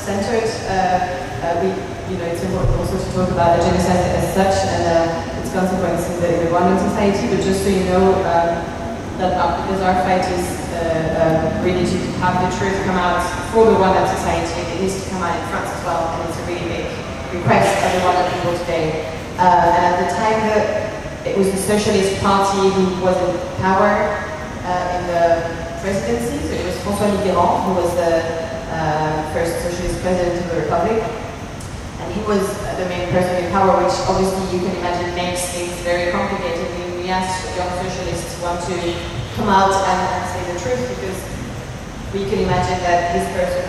centered. It's important also to talk about the genocide as such and its consequences in the Rwandan society. But just so you know, because our fight is really to have the truth come out for the Rwandan society, it needs to come out in France as well, and it's a really big request of the Rwandan people today. And at the time, it was the Socialist Party who was in power in the presidency. So it was François Mitterrand who was the first socialist president of the Republic. And he was the main person in power, which obviously you can imagine makes things very complicated. We asked young socialists want to come out and say the truth, because we can imagine that this person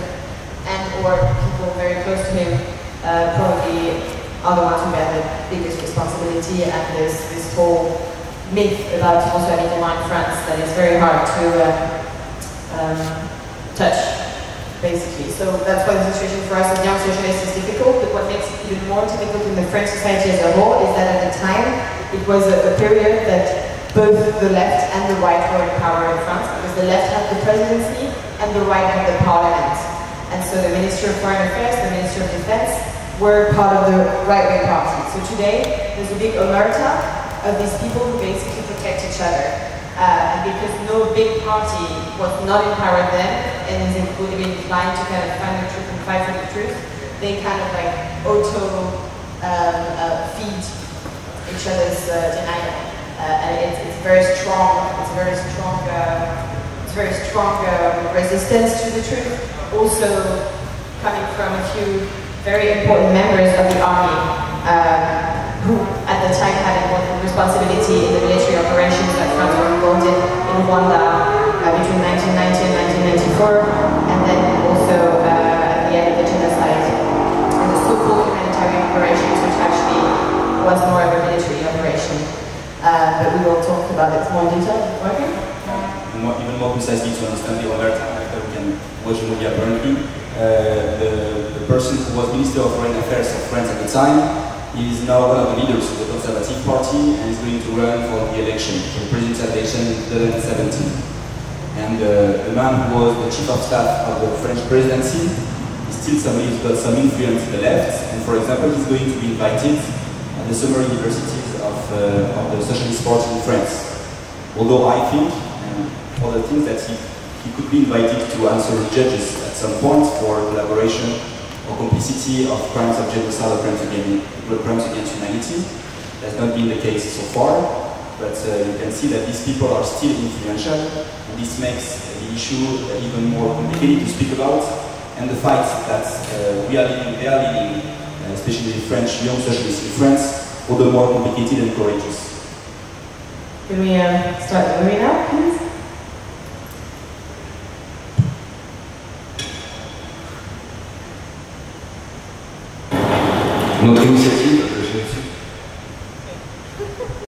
and or people very close to him probably are the ones who bear the biggest responsibility, and there's this whole myth about François Mitterrand in France that is very hard to touch, basically. So that's why the situation for us as young socialists is difficult, but what makes it even more difficult in the French society as a whole is that at the time it was a period that both the left and the right were in power in France, because the left had the presidency and the right had the parliament. And so the Ministry of Foreign Affairs, the Ministry of Defense were part of the right-wing party. So today there's a big omerta of these people who basically protect each other. And because no big party was not in power then and would be inclined to kind of find the truth and fight for the truth, they kind of like feed each other's denial. And it's very strong. It's very strong resistance to the truth. Also coming from a few very important members of the army who at the time had important responsibility in the military operations that France were involved in Rwanda between 1990 and 1994, and then also at the end of the genocide and the so-called humanitarian operations, which actually was more of a military operation. But we will talk about it more in detail. Working? Even more precisely to understand the omerta, we can watch a movie apparently. The person who was Minister of Foreign Affairs of France at the time is now one of the leaders of the Conservative Party and is going to run for the election, for the presidential election in 2017. And the man who was the chief of staff of the French presidency is still somebody who's got some influence in the left, and for example he's going to be invited at the summer universities of the Socialist Party in France. Although I think, and other things, that he could be invited to answer judges at some point for collaboration or complicity of crimes of genocide or crimes against humanity. That's not been the case so far, but you can see that these people are still influential, and this makes the issue even more complicated to speak about, and the fight that they are leading, especially the French young socialists in France, all the more complicated and courageous. Can we start the movie now, please? Notre initiative